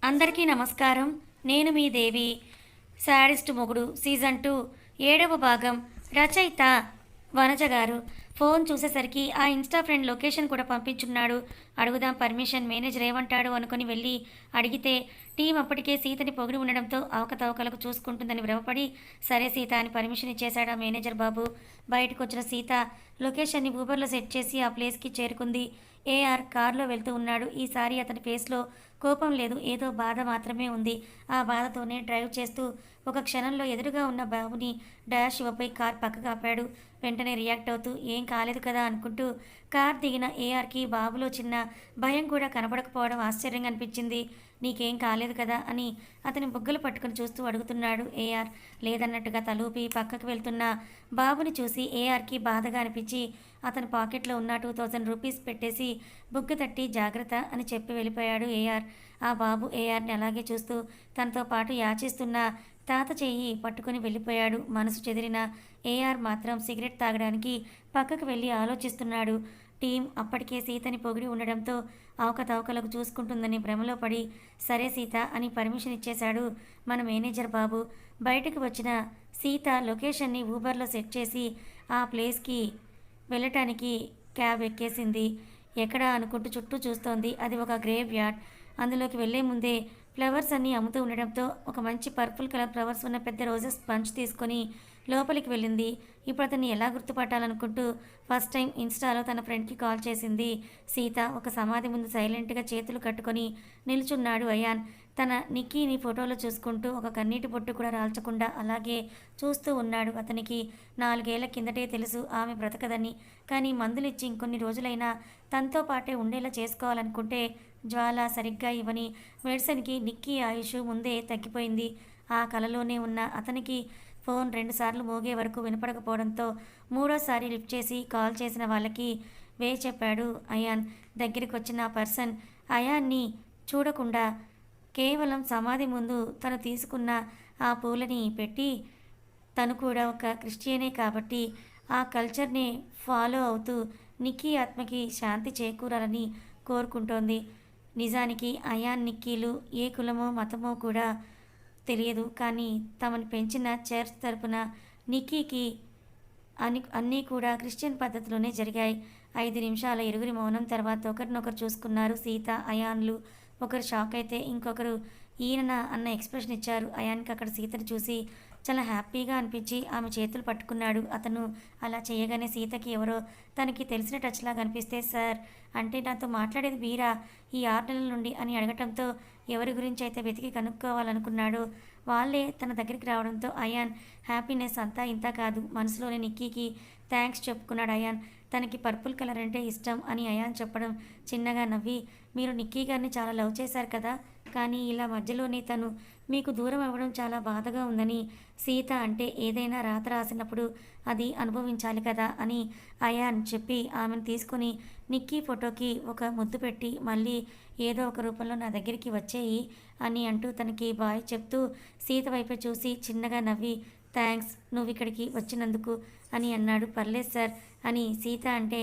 అందరికీ నమస్కారం. నేను మీ దేవి. శాడిస్ట్ మొగుడు సీజన్ 2 7వ భాగం. రచయిత వనజ గారు. ఫోన్ చూసేసరికి ఆ ఇన్స్టా ఫ్రెండ్ లొకేషన్ కూడా పంపించున్నాడు. అడుగుదాం పర్మిషన్, మేనేజర్ ఏమంటాడు అనుకుని వెళ్ళి అడిగితే టీం అప్పటికే సీతని పొగిడి ఉండడంతో అవకతవకలకు చూసుకుంటుందని భ్రమపడి సరే సీత అని పర్మిషన్ ఇచ్చేశాడు ఆ మేనేజర్ బాబు. బయటకు వచ్చిన సీత లొకేషన్ని ఊబర్లో సెట్ చేసి ఆ ప్లేస్కి చేరుకుంది. ఏఆర్ కారులో వెళ్తూ ఉన్నాడు. ఈసారి అతని ఫేస్లో కోపం లేదు, ఏదో బాధ మాత్రమే ఉంది. ఆ బాధతోనే డ్రైవ్ చేస్తూ ఒక క్షణంలో ఎదురుగా ఉన్న బాబుని డాష్ ఇవ్వబోయి కార్ పక్కకు ఆపాడు. వెంటనే రియాక్ట్ అవుతూ ఏం కాలేదు కదా అనుకుంటూ కార్ దిగిన ఏఆర్కి బాబులో చిన్న భయం కూడా కనబడకపోవడం ఆశ్చర్యంగా అనిపించింది. నీకేం కాలేదు కదా అని అతని బుగ్గలు పట్టుకుని చూస్తూ అడుగుతున్నాడు ఏఆర్. లేదన్నట్టుగా తలూపి పక్కకు వెళ్తున్న బాబుని చూసి ఏఆర్కి బాధగా అనిపించి అతని పాకెట్లో ఉన్న 2000 రూపీస్ పెట్టేసి బుగ్గ తట్టి జాగ్రత్త అని చెప్పి వెళ్ళిపోయాడు ఏఆర్. ఆ బాబు ఏఆర్ని అలాగే చూస్తూ తనతో పాటు యాచిస్తున్న తాత చెయ్యి పట్టుకుని వెళ్ళిపోయాడు. మనసు చెదిరిన ఏఆర్ మాత్రం సిగరెట్ తాగడానికి పక్కకు వెళ్ళి ఆలోచిస్తున్నాడు. టీం అప్పటికే సీతని పొగిడి ఉండడంతో అవకతవకలకు చూసుకుంటుందని భ్రమలో పడి సరే సీత అని పర్మిషన్ ఇచ్చేశాడు మన మేనేజర్ బాబు. బయటకు వచ్చిన సీత లొకేషన్ని ఊబర్లో సెట్ చేసి ఆ ప్లేస్కి వెళ్ళటానికి క్యాబ్ ఎక్కేసింది. ఎక్కడా అనుకుంటూ చుట్టూ చూస్తోంది. అది ఒక గ్రేవ్ యార్డ్. అందులోకి వెళ్లే ముందే ఫ్లవర్స్ అన్నీ అమ్ముతూ ఉండడంతో ఒక మంచి పర్పుల్ కలర్ ఫ్లవర్స్ ఉన్న పెద్ద రోజెస్ బంచ్ తీసుకొని లోపలికి వెళ్ళింది. ఇప్పుడు అతన్ని ఎలా గుర్తుపట్టాలనుకుంటూ ఫస్ట్ టైం ఇన్స్టాలో తన ఫ్రెండ్కి కాల్ చేసింది సీత. ఒక సమాధి ముందు సైలెంట్గా చేతులు కట్టుకొని నిల్చున్నాడు అయాన్. తన నిక్కీని ఫోటోలో చూసుకుంటూ ఒక కన్నీటి బొట్టు కూడా రాల్చకుండా అలాగే చూస్తూ ఉన్నాడు. అతనికి 4 ఏళ్ల కిందటే తెలుసు ఆమె బ్రతకదని. కానీ మందులిచ్చి ఇంకొన్ని రోజులైనా తనతో పాటే ఉండేలా చేసుకోవాలనుకుంటే జ్వాల సరిగ్గా ఇవ్వని మెడిసిన్కి నిక్కీ ఆయుష్ ముందే తగ్గిపోయింది. ఆ కలలోనే ఉన్న అతనికి ఫోన్ 2 సార్లు మోగే వరకు వినపడకపోవడంతో మూడోసారి లిఫ్ట్ చేసి కాల్ చేసిన వాళ్ళకి చెప్పాడు అయాన్. దగ్గరికి వచ్చిన ఆ పర్సన్ అయాన్ని చూడకుండా కేవలం సమాధి ముందు తను తీసుకున్న ఆ పూలని పెట్టి తను కూడా ఒక క్రిస్టియనే కాబట్టి ఆ కల్చర్ని ఫాలో అవుతూ నిక్కీ ఆత్మకి శాంతి చేకూరాలని కోరుకుంటోంది. నిజానికి అయాన్ నిక్కీలు ఏ కులమో మతమో కూడా తెలియదు. కానీ తమను పెంచిన చర్చ్ తరపున నిక్కీకి అన్నీ కూడా క్రిస్టియన్ పద్ధతిలోనే జరిగాయి. 5 నిమిషాల ఇరువురి మౌనం తర్వాత ఒకరినొకరు చూసుకున్నారు సీత అయాన్లు. ఒకరు షాక్ అయితే ఇంకొకరు ఈయన అన్న ఎక్స్ప్రెషన్ ఇచ్చారు. అయాన్కి అక్కడ సీతను చూసి చాలా హ్యాపీగా అనిపించి ఆమె చేతులు పట్టుకున్నాడు. అతను అలా చేయగానే సీతకి ఎవరో తనకి తెలిసిన టచ్ లాగా అనిపిస్తే సార్ అంటే నాతో మాట్లాడేది మీరా ఈ 6 నెలల నుండి అని అడగటంతో ఎవరి గురించి అయితే వెతికి కనుక్కోవాలనుకున్నాడో వాళ్ళే తన దగ్గరికి రావడంతో అయాన్ హ్యాపీనెస్ అంతా ఇంత కాదు. మనసులోనే నిక్కీకి థ్యాంక్స్ చెప్పుకున్నాడు అయాన్. తనకి పర్పుల్ కలర్ అంటే ఇష్టం అని అయాన్ చెప్పడం చిన్నగా నవ్వి మీరు నిక్కీ గారిని చాలా లవ్ చేశారు కదా, కానీ ఇలా మధ్యలోనే తను మీకు దూరం అవ్వడం చాలా బాధగా ఉందని సీత అంటే ఏదైనా రాత రాసినప్పుడు అది అనుభవించాలి కదా అని అయాన్ చెప్పి ఆమెను తీసుకుని నిక్కీ ఫోటోకి ఒక ముద్దు పెట్టి మళ్ళీ ఏదో ఒక రూపంలో నా దగ్గరికి వచ్చేయి అని అంటూ తనకి బాయ్ చెప్తూ సీత వైపు చూసి చిన్నగా నవ్వి థ్యాంక్స్ నువ్వు ఇక్కడికి వచ్చినందుకు అని అన్నాడు. పర్లేదు సార్ అని సీత అంటే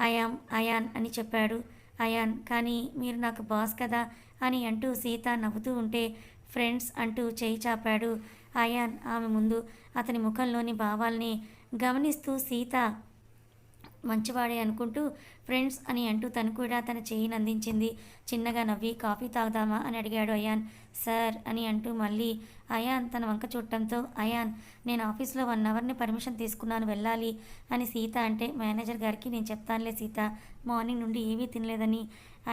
ఐయామ్ అయాన్ అని చెప్పాడు అయాన్. కానీ మీరు నాకు బాస్ కదా అని అంటూ సీత నవ్వుతూ ఉంటే ఫ్రెండ్స్ అంటూ చేయి చాపాడు అయాన్ ఆమె ముందు. అతని ముఖంలోని భావాల్ని గమనిస్తూ సీత మంచివాడే అనుకుంటూ ఫ్రెండ్స్ అని అంటూ తను కూడా తన చేయిని అందించింది. చిన్నగా నవ్వి కాఫీ తాగుదామా అని అడిగాడు అయాన్. సార్ అని అంటూ మళ్ళీ అయాన్ తన వంక చూడటంతో అయాన్ నేను ఆఫీస్లో 1 అవర్ని పర్మిషన్ తీసుకున్నాను వెళ్ళాలి అని సీత అంటే మేనేజర్ గారికి నేను చెప్తానులే సీత, మార్నింగ్ నుండి ఏమీ తినలేదని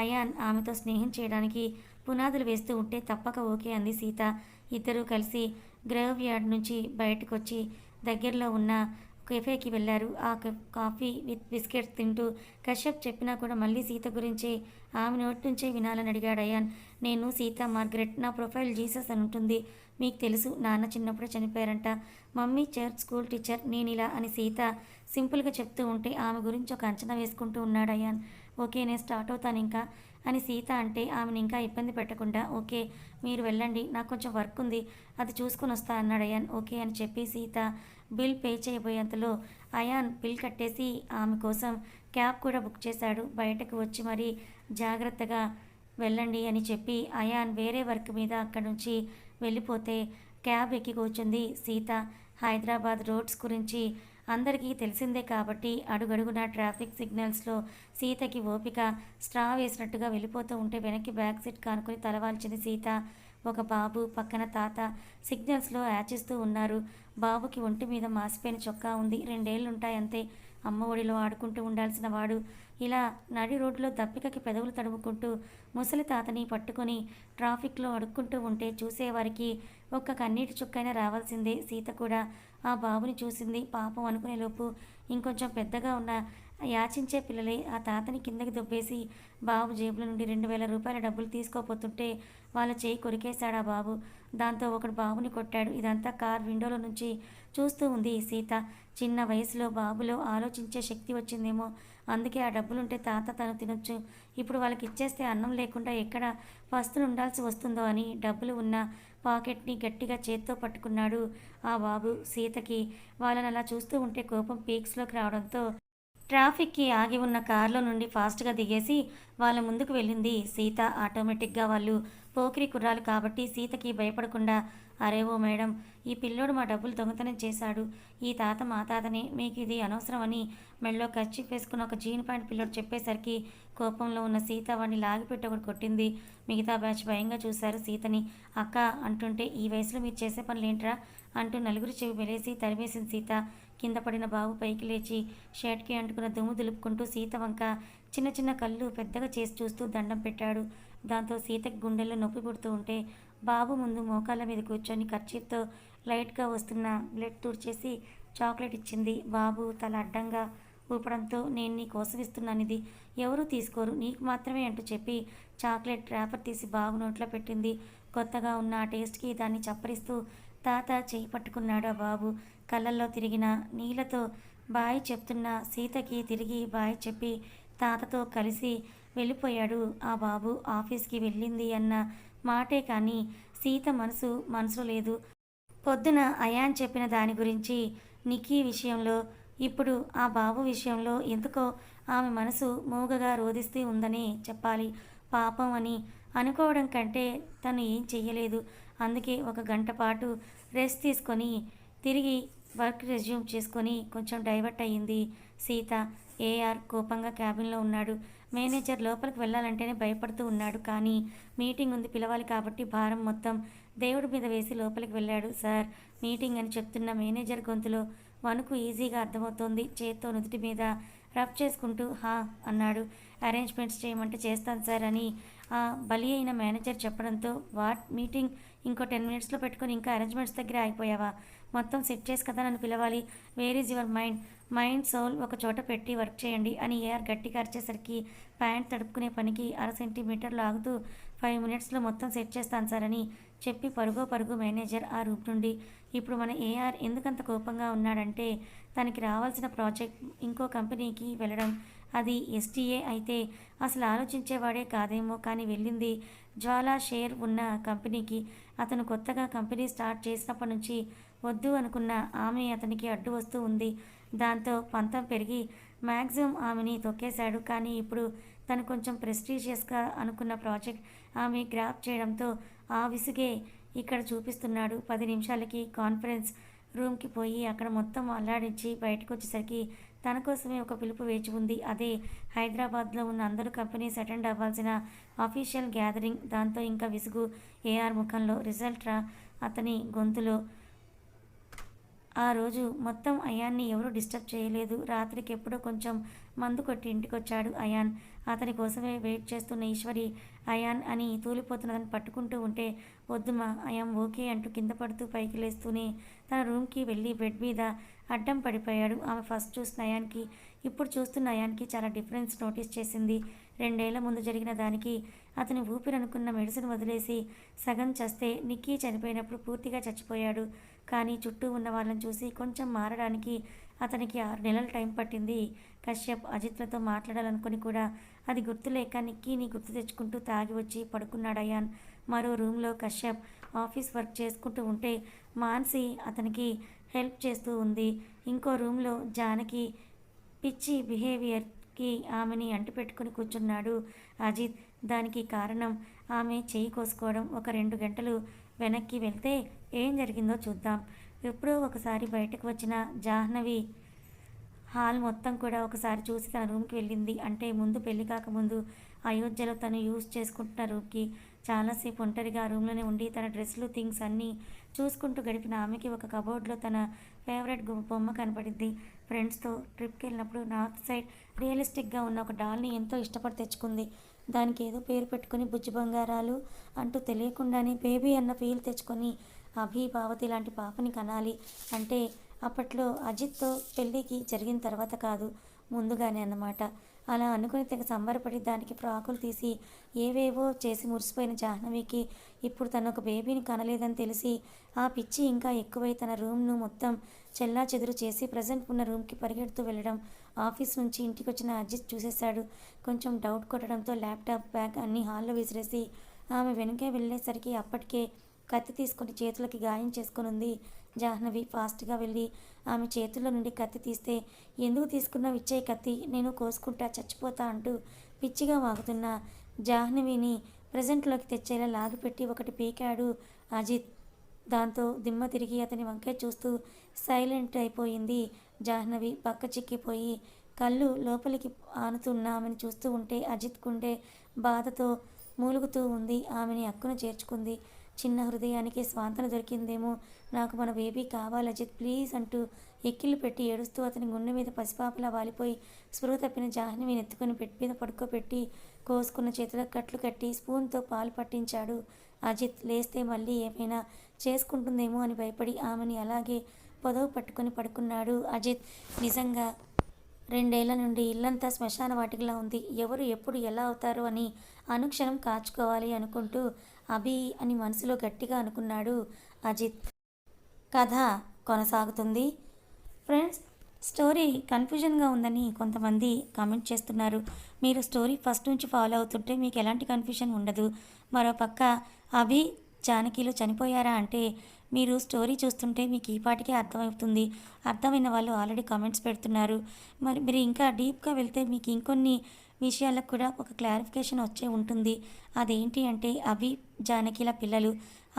అయాన్ ఆమెతో స్నేహం చేయడానికి పునాదులు వేస్తూ ఉంటే తప్పక ఓకే అంది సీత. ఇద్దరూ కలిసి గ్రేవ్ యార్డ్ నుంచి బయటకు వచ్చి దగ్గరలో ఉన్న కెఫేకి వెళ్ళారు. ఆ కాఫీ విత్ బిస్కెట్స్ తింటూ కశ్యప్ చెప్పినా కూడా మళ్ళీ సీత గురించి ఆమె నోటి నుంచే వినాలని అడిగాడు అయాన్. నేను సీత మార్గరెట్, నా ప్రొఫైల్ జీసస్ అని ఉంటుంది. మీకు తెలుసు నాన్న చిన్నప్పుడే చనిపోయారంట, మమ్మీ చర్చ్ స్కూల్ టీచర్, నేను ఇలా అని సీత సింపుల్గా చెప్తూ ఉంటే ఆమె గురించి ఒక అంచనా వేసుకుంటూ ఉన్నాడు అయాన్. ఓకే నేను స్టార్ట్ అవుతాను ఇంకా అని సీత అంటే ఆమెను ఇంకా ఇబ్బంది పెట్టకుండా ఓకే మీరు వెళ్ళండి నాకు కొంచెం వర్క్ ఉంది అది చూసుకుని వస్తా అన్నాడు అయాన్. ఓకే అని చెప్పి సీత బిల్ పే చేయబోయేంతలో అయాన్ బిల్ కట్టేసి ఆమె కోసం క్యాబ్ కూడా బుక్ చేశాడు. బయటకు వచ్చి మరీ జాగ్రత్తగా వెళ్ళండి అని చెప్పి అయాన్ వేరే వర్క్ మీద అక్కడి నుంచి వెళ్ళిపోతే క్యాబ్ ఎక్కి కూర్చుంది సీత. హైదరాబాద్ రోడ్స్ గురించి అందరికీ తెలిసిందే కాబట్టి అడుగడుగునా ట్రాఫిక్ సిగ్నల్స్లో సీతకి ఓపిక స్ట్రా వేసినట్టుగా వెళ్ళిపోతూ ఉంటే వెనక్కి బ్యాక్ సీట్ కానుకొని తలవాల్చింది సీత. ఒక బాబు పక్కన తాత సిగ్నల్స్లో యాచిస్తూ ఉన్నారు. బాబుకి ఒంటి మీద మాసిపోయిన చొక్కా ఉంది. 2 ఏళ్లుంటాయి అంతే. అమ్మ ఒడిలో ఆడుకుంటూ ఉండాల్సిన వాడు ఇలా నడి రోడ్డులో దప్పికకి పెదవులు తడుముకుంటూ ముసలి తాతని పట్టుకొని ట్రాఫిక్లో అడుక్కుంటూ ఉంటే చూసేవారికి ఒక్క కన్నీటి చుక్కైనా రావాల్సిందే. సీత కూడా ఆ బాబుని చూసింది. పాపం అనుకునేలోపు ఇంకొంచెం పెద్దగా ఉన్న యాచించే పిల్లలే ఆ తాతని కిందకి దొబ్బేసి బాబు జేబుల నుండి 2,000 రూపాయల డబ్బులు తీసుకోపోతుంటే వాళ్ళ చేయి కొరికేశాడు ఆ బాబు. దాంతో ఒకడు బాబుని కొట్టాడు. ఇదంతా కార్ విండోలో నుంచి చూస్తూ ఉంది సీత. చిన్న వయసులో బాబులో ఆలోచించే శక్తి వచ్చిందేమో, అందుకే ఆ డబ్బులుంటే తాత తను తినొచ్చు, ఇప్పుడు వాళ్ళకి ఇచ్చేస్తే అన్నం లేకుండా ఎక్కడ పస్తులు ఉండాల్సి వస్తుందో అని డబ్బులు ఉన్న పాకెట్ని గట్టిగా చేత్తో పట్టుకున్నాడు ఆ బాబు. సీతకి వాళ్ళని అలా చూస్తూ ఉంటే కోపం పీక్స్లోకి రావడంతో ట్రాఫిక్కి ఆగి ఉన్న కారులో నుండి ఫాస్ట్గా దిగేసి వాళ్ళ ముందుకు వెళ్ళింది సీత. ఆటోమేటిక్గా వాళ్ళు పోకిరి కుర్రాలు కాబట్టి సీతకి భయపడకుండా, అరే ఓ మేడం, ఈ పిల్లోడు మా డబ్బులు దొంగతనం చేశాడు, ఈ తాత మా తాతనే, మీకు ఇది అనవసరం అని మెళ్ళో కర్చీఫ్ వేసుకున్న ఒక జీన్ ప్యాంట్ పిల్లోడు చెప్పేసరికి కోపంలో ఉన్న సీత వాడిని లాగిపెట్టి ఒకటి కొట్టింది. మిగతా బ్యాచ్ భయంగా చూశారు సీతని. అక్క అంటుంటే ఈ వయసులో మీరు చేసే పనులేంట్రా అంటూ నలుగురు చెవి వెలేసి తరిమేసింది సీత. కింద పడిన బాబు పైకి లేచి షర్ట్కి అంటుకున్న దుమ్ము దులుపుకుంటూ సీత వంక చిన్న చిన్న కళ్ళు పెద్దగా చేసి చూస్తూ దండం పెట్టాడు. దాంతో సీతకి గుండెల్లో నొప్పి పుడుతూ ఉంటే బాబు ముందు మోకాళ్ళ మీద కూర్చొని కర్చీఫ్తో లైట్గా వస్తున్న బ్లడ్ తుడిచేసి చాక్లెట్ ఇచ్చింది. బాబు తల అడ్డంగా ఊపడంతో నేను నీ కోసం ఇస్తున్నాను, ఇది ఎవరూ తీసుకోరు, నీకు మాత్రమే అంటూ చెప్పి చాక్లెట్ ర్యాపర్ తీసి బాబు నోట్లో పెట్టింది. కొత్తగా ఉన్న ఆ టేస్ట్కి దాన్ని చప్పరిస్తూ తాత చేయి పట్టుకున్నాడు ఆ బాబు. కళ్ళల్లో తిరిగిన నీళ్లతో బాయ్ చెప్తున్న సీతకి తిరిగి బాయ్ చెప్పి తాతతో కలిసి వెళ్ళిపోయాడు ఆ బాబు. ఆఫీస్కి వెళ్ళింది అన్న మాటే కానీ సీత మనసు లేదు. పొద్దున అయాన్ చెప్పిన దాని గురించి నిక్కీ విషయంలో, ఇప్పుడు ఆ బాబు విషయంలో ఎందుకో ఆమె మనసు మూగగా రోదిస్తూ ఉందనే చెప్పాలి. పాపం అని అనుకోవడం కంటే తను ఏం చెయ్యలేదు. అందుకే ఒక గంట పాటు రెస్ట్ తీసుకొని తిరిగి వర్క్ రెజ్యూమ్ చేసుకొని కొంచెం డైవర్ట్ అయ్యింది సీత. ఏఆర్ కోపంగా క్యాబిన్లో ఉన్నాడు. మేనేజర్ లోపలికి వెళ్ళాలంటేనే భయపడుతూ ఉన్నాడు. కానీ మీటింగ్ ఉంది, పిలవాలి కాబట్టి భారం మొత్తం దేవుడి మీద వేసి లోపలికి వెళ్ళాడు. సార్ మీటింగ్ అని చెప్తున్న మేనేజర్ గొంతులో వణుకు ఈజీగా అర్థమవుతోంది. చేత్తో నుదుటి మీద రబ్ చేసుకుంటూ హా అన్నాడు. అరేంజ్మెంట్స్ చేయమంటే చేస్తాను సార్ అని ఆ బలి అయిన మేనేజర్ చెప్పడంతో వాట్ మీటింగ్ ఇంకో 10 మినిట్స్లో పెట్టుకొని ఇంకా అరేంజ్మెంట్స్ దగ్గర ఆగిపోయావా? మొత్తం సెట్ చేసి కదా నన్ను పిలవాలి. Where is your mind soul ఒక చోట పెట్టి వర్క్ చేయండి అని ఏఆర్ గట్టిగా అరిచేసరికి ప్యాంట్ తడుపుకునే పనికి 1/2 సెంటీమీటర్లు ఆగుతూ 5 మినిట్స్లో మొత్తం సెట్ చేస్తాను సార్ అని చెప్పి పరుగు మేనేజర్ ఆ రూమ్ నుండి. ఇప్పుడు మన ఏఆర్ ఎందుకంత కోపంగా ఉన్నాడంటే తనకి రావాల్సిన ప్రాజెక్ట్ ఇంకో కంపెనీకి వెళ్ళడం, అది ఎస్టీఏ అయితే అసలు ఆలోచించేవాడే కాదేమో, కానీ వెళ్ళింది జ్వాలా షేర్ ఉన్న కంపెనీకి. అతను కొత్తగా కంపెనీ స్టార్ట్ చేసినప్పటి నుంచి వద్దు అనుకున్న ఆమె అతనికి అడ్డు వస్తూ ఉంది. దాంతో పంతం పెరిగి మ్యాక్సిమం ఆమెని తొక్కేశాడు. కానీ ఇప్పుడు తను కొంచెం ప్రెస్టీజియస్గా అనుకున్న ప్రాజెక్ట్ ఆమె గ్రాప్ చేయడంతో ఆ విసుగే ఇక్కడ చూపిస్తున్నాడు. 10 నిమిషాలకి కాన్ఫరెన్స్ రూమ్కి పోయి అక్కడ మొత్తం అల్లాడించి బయటకు వచ్చేసరికి తన కోసమే ఒక పిలుపు వేచి ఉంది. అదే హైదరాబాద్లో ఉన్న అందరూ కంపెనీస్ అటెండ్ అవ్వాల్సిన అఫీషియల్ గ్యాదరింగ్. దాంతో ఇంకా విసుగు ఏఆర్ ముఖంలో, రిజల్ట్ రా అతని గొంతులో. ఆ రోజు మొత్తం అయాన్ని ఎవరూ డిస్టర్బ్ చేయలేదు. రాత్రికి ఎప్పుడో కొంచెం మందు కొట్టి ఇంటికొచ్చాడు అయాన్. అతని కోసమే వెయిట్ చేస్తున్న ఈశ్వరి అయాన్ అని తూలిపోతున్నదని పట్టుకుంటూ ఉంటే వద్దుమా అయాన్ ఓకే అంటూ కింద పడుతూ పైకి లేస్తూనే తన రూమ్కి వెళ్ళి బెడ్ మీద అడ్డం పడిపోయాడు. ఆమె ఫస్ట్ చూసిన అయాన్కి ఇప్పుడు చూస్తున్న అయాన్కి చాలా డిఫరెన్స్ నోటీస్ చేసింది. 2 ఏళ్ల ముందు జరిగిన దానికి అతని ఊపిరనుకున్న మెడిసిన్ వదిలేసి సగం చస్తే నిక్కీ చనిపోయినప్పుడు పూర్తిగా చచ్చిపోయాడు. కానీ చుట్టూ ఉన్న వాళ్ళని చూసి కొంచెం మారడానికి అతనికి 6 నెలల టైం పట్టింది. కశ్యప్ అజిత్లతో మాట్లాడాలనుకుని కూడా అది గుర్తులేక నిక్కీని గుర్తు తెచ్చుకుంటూ తాగి వచ్చి పడుకున్నాడు అయాన్. మరో రూమ్లో కశ్యప్ ఆఫీస్ వర్క్ చేసుకుంటూ ఉంటే మాన్సి అతనికి హెల్ప్ చేస్తూ ఉంది. ఇంకో రూమ్లో జానకి పిచ్చి బిహేవియర్కి ఆమెని అంటిపెట్టుకుని కూర్చున్నాడు అజిత్. దానికి కారణం ఆమె చేయి కోసుకోవడం. ఒక 2 గంటలు వెనక్కి వెళ్తే ఏం జరిగిందో చూద్దాం. ఎప్పుడో ఒకసారి బయటకు వచ్చిన జాహ్నవి హాల్ మొత్తం కూడా ఒకసారి చూసి తన రూమ్కి వెళ్ళింది. అంటే ముందు పెళ్లి కాకముందు అయోధ్యలో తను యూజ్ చేసుకుంటున్న రూమ్కి చాలాసేపు ఒంటరిగా ఆ రూమ్లోనే ఉండి తన డ్రెస్సులు థింగ్స్ అన్నీ చూసుకుంటూ గడిపిన ఆమెకి ఒక కబోర్డ్లో తన ఫేవరెట్ బొమ్మ కనపడింది. ఫ్రెండ్స్తో ట్రిప్కి వెళ్ళినప్పుడు నార్త్ సైడ్ రియలిస్టిక్గా ఉన్న ఒక డాల్ని ఎంతో ఇష్టపడి తెచ్చుకుంది. దానికి ఏదో పేరు పెట్టుకుని బుజ్జి బంగారాలు అంటూ తెలియకుండానే బేబీ అన్న ఫీల్ తెచ్చుకొని అభి భావతి లాంటి పాపని కనాలి అంటే అప్పట్లో అజిత్తో పెళ్ళికి జరిగిన తర్వాత కాదు, ముందుగానే అన్నమాట. అలా అనుకుని తెగ సంబరపడి దానికి ఫ్రాకులు తీసి ఏవేవో చేసి మురిసిపోయిన జాహ్నవికి ఇప్పుడు తను ఒక బేబీని కనలేదని తెలిసి ఆ పిచ్చి ఇంకా ఎక్కువై తన రూమ్ను మొత్తం చెల్లా చెదురు చేసి ప్రజెంట్ ఉన్న రూమ్కి పరిగెడుతూ వెళ్ళడం. ఆఫీస్ నుంచి ఇంటికి వచ్చిన అజిత్ చూసేశాడు. కొంచెం డౌట్ కొట్టడంతో ల్యాప్టాప్ బ్యాగ్ అన్నీ హాల్లో విసిరేసి ఆమె వెనుకే వెళ్ళేసరికి అప్పటికే కత్తి తీసుకుని చేతులకి గాయం చేసుకుని ఉంది జాహ్నవి. ఫాస్ట్గా వెళ్ళి ఆమె చేతుల్లో నుండి కత్తి తీస్తే, ఎందుకు తీసుకున్నావు ఇచ్చేయి కత్తి, నేను కోసుకుంటా చచ్చిపోతా అంటూ పిచ్చిగా వాగుతున్న జాహ్నవిని ప్రజెంట్లోకి తెచ్చేలా లాగిపెట్టి ఒకటి పీకాడు అజిత్. దాంతో దిమ్మ తిరిగి అతని వంకే చూస్తూ సైలెంట్ అయిపోయింది జాహ్నవి. పక్క చిక్కిపోయి కళ్ళు లోపలికి ఆనుతున్న ఆమెను చూస్తూ ఉంటే అజిత్ గుండె బాధతో మూలుగుతూ ఉంది. ఆమెని అక్కున చేర్చుకుంది. చిన్న హృదయానికి స్వాంతన దొరికిందేమో. నాకు మన బేబీ కావాలి అజిత్ ప్లీజ్ అంటూ ఎక్కిళ్ళు పెట్టి ఏడుస్తూ అతని గుండె మీద పసిపాపలా వాలిపోయి స్పృహ తప్పిన జాహ్నవిని ఎత్తుకొని బెడ్ మీద పడుకోబెట్టి కోసుకున్న చేతులకు కట్లు కట్టి స్పూన్తో పాలు పట్టించాడు అజిత్. లేస్తే మళ్ళీ ఏమైనా చేసుకుంటుందేమో అని భయపడి ఆమెని అలాగే పొదవు పట్టుకొని పడుకున్నాడు అజిత్. నిజంగా 2 ఏళ్ల నుండి ఇల్లంతా శ్మశాన వాటికలా ఉంది. ఎవరు ఎప్పుడు ఎలా అవుతారో అని అనుక్షణం కాచుకోవాలి అనుకుంటూ అభి అని మనసులో గట్టిగా అనుకున్నాడు అజిత్. కథ కొనసాగుతుంది. ఫ్రెండ్స్, స్టోరీ కన్ఫ్యూజన్గా ఉందని కొంతమంది కామెంట్ చేస్తున్నారు. మీరు స్టోరీ ఫస్ట్ నుంచి ఫాలో అవుతుంటే మీకు ఎలాంటి కన్ఫ్యూజన్ ఉండదు. మరోపక్క అభి జానకిలు చనిపోయారా అంటే మీరు స్టోరీ చూస్తుంటే మీకు ఈ పాటికే అర్థమవుతుంది. అర్థమైన వాళ్ళు ఆల్రెడీ కామెంట్స్ పెడుతున్నారు. మరి మీరు ఇంకా డీప్గా వెళ్తే మీకు ఇంకొన్ని విషయాలకు కూడా ఒక క్లారిఫికేషన్ వచ్చే ఉంటుంది. అదేంటి అంటే అభి జానకిల పిల్లలు,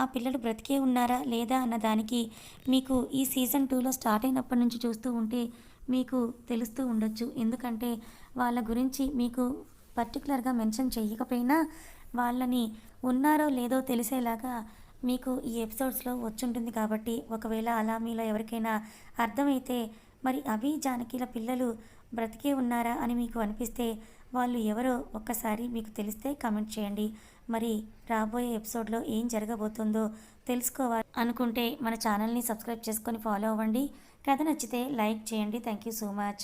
ఆ పిల్లలు బ్రతికే ఉన్నారా లేదా అన్న దానికి మీకు ఈ సీజన్ 2లో స్టార్ట్ అయినప్పటి నుంచి చూస్తూ ఉంటే మీకు తెలుస్తూ ఉండొచ్చు. ఎందుకంటే వాళ్ళ గురించి మీకు పర్టికులర్గా మెన్షన్ చేయకపోయినా వాళ్ళని ఉన్నారో లేదో తెలిసేలాగా మీకు ఈ ఎపిసోడ్స్లో వచ్చుంటుంది. కాబట్టి ఒకవేళ అలా మీలో ఎవరికైనా అర్థమైతే మరి అభి జానకిల పిల్లలు బ్రతికే ఉన్నారా అని మీకు అనిపిస్తే వాళ్ళు ఎవరో ఒక్కసారి మీకు తెలిస్తే కామెంట్ చేయండి. మరి రాబోయే ఎపిసోడ్లో ఏం జరగబోతుందో తెలుసుకోవాలి అనుకుంటే మన ఛానల్ని సబ్స్క్రైబ్ చేసుకొని ఫాలో అవ్వండి. కథ నచ్చితే లైక్ చేయండి. Thank you so much.